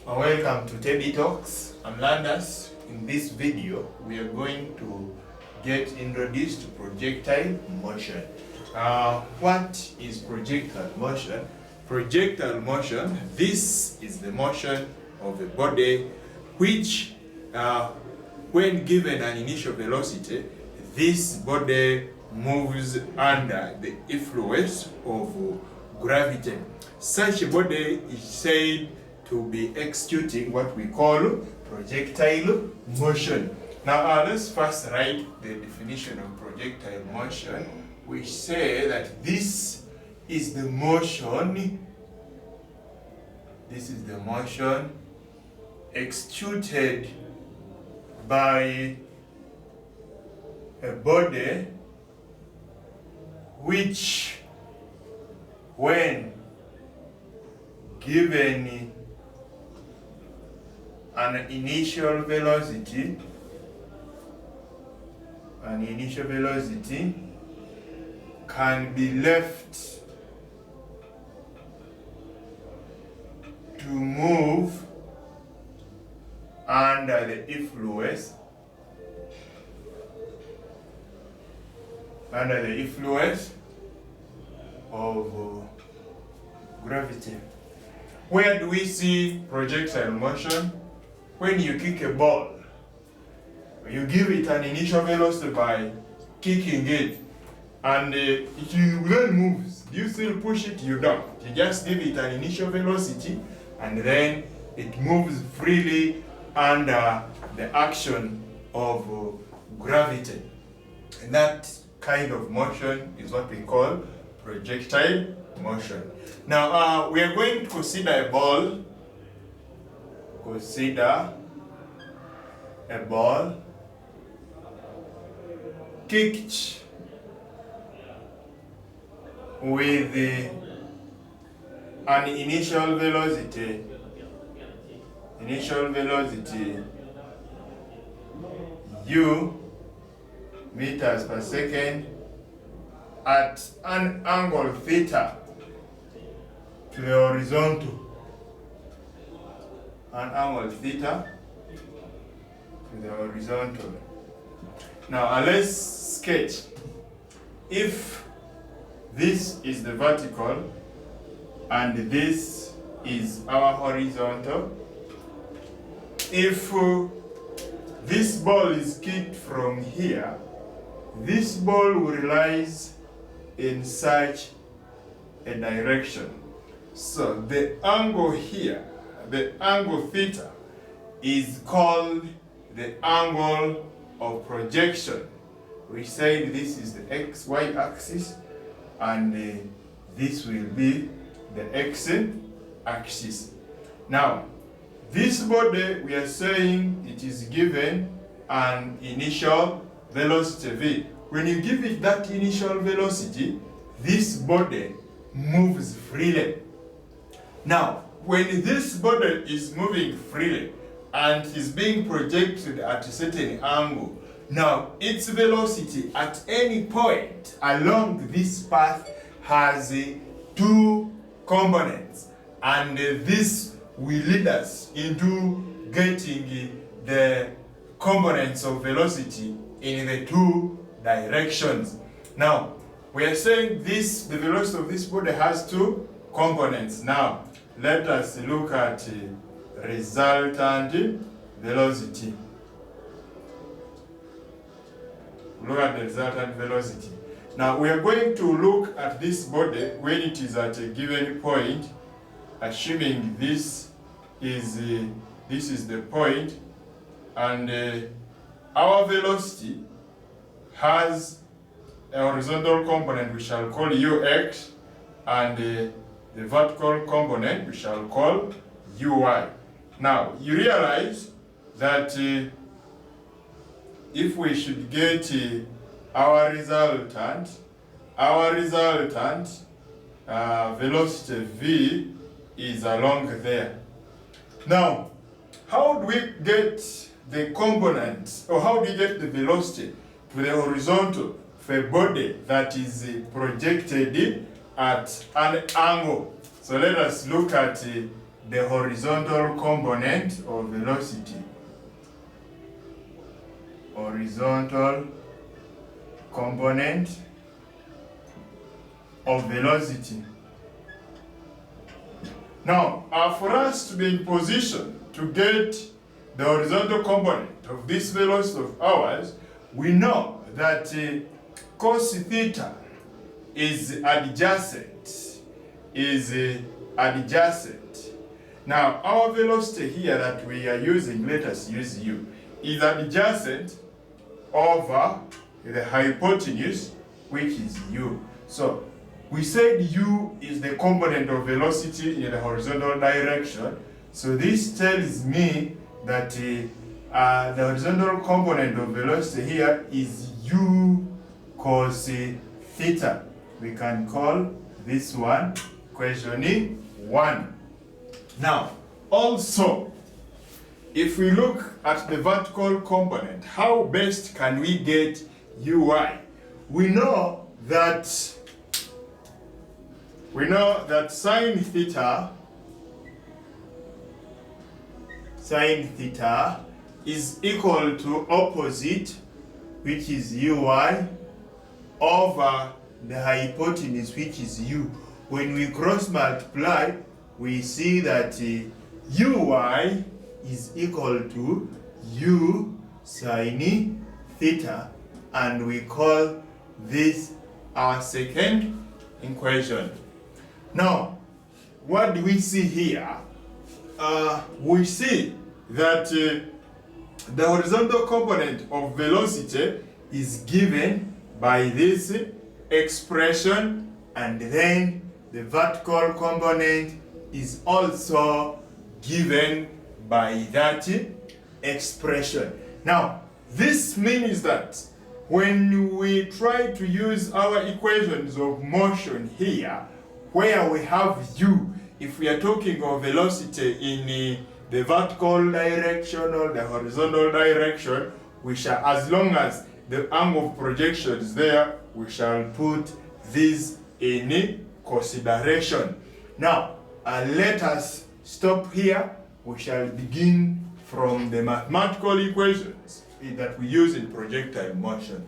Welcome to Teddy Talks. I'm Landers. In this video, we are going to get introduced to projectile motion. What is projectile motion? Projectile motion, this is the motion of a body which, when given an initial velocity, this body moves under the influence of gravity. Such a body is said to be executing what we call projectile motion. Now let's first write the definition of projectile motion, which say that this is the motion executed by a body which, when given an initial velocity can be left to move under the influence of gravity. Where do we see projectile motion? When you kick a ball, you give it an initial velocity by kicking it, and it then moves. Do you still push it? You don't. You just give it an initial velocity, and then it moves freely under the action of gravity. And that kind of motion is what we call projectile motion. Now we are going to consider a ball. Consider a ball kicked with an initial velocity u meters per second at an angle theta to the horizontal. An angle theta to the horizontal. Now let's sketch. If this is the vertical and this is our horizontal, if this ball is kicked from here, this ball will rise in such a direction. So the angle here, the angle theta, is called the angle of projection. We said this is the XY axis, and this will be the X axis. Now, this body, we are saying it is given an initial velocity v. When you give it that initial velocity, this body moves freely. Now, when this body is moving freely and is being projected at a certain angle, now its velocity at any point along this path has two components, and this will lead us into getting the components of velocity in the two directions. Now, we are saying this, the velocity of this body has two components. Now, let us look at resultant velocity. Look at the resultant velocity. Now, we are going to look at this body when it is at a given point, assuming this is the point, and our velocity has a horizontal component we shall call ux, and the vertical component we shall call uy. Now, you realize that if we should get our resultant velocity v is along there. Now, how do we get the component, or how do we get the velocity to the horizontal for a body that is projected at an angle? So let us look at the horizontal component of velocity. Horizontal component of velocity. Now, for us to be in position to get the horizontal component of this velocity of ours, we know that cos theta is adjacent. Now, our velocity here that we are using, let us use u, is adjacent over the hypotenuse, which is u. So, we said u is the component of velocity in the horizontal direction. So, this tells me that the horizontal component of velocity here is u cos theta. We can call this one equation 1. Now, also, if we look at the vertical component, how best can we get ui? We know that sine theta is equal to opposite, which is ui, over the hypotenuse, which is u. When we cross multiply, we see that ui is equal to u sine theta, and we call this our second equation. Now, what do we see here? We see that the horizontal component of velocity is given by this expression, and then the vertical component is also given by that expression. Now, this means that when we try to use our equations of motion here, where we have u, if we are talking of velocity in the vertical direction or the horizontal direction, we shall, as long as the angle of projection is there, we shall put this in consideration. Now, let us stop here. We shall begin from the mathematical equations that we use in projectile motion.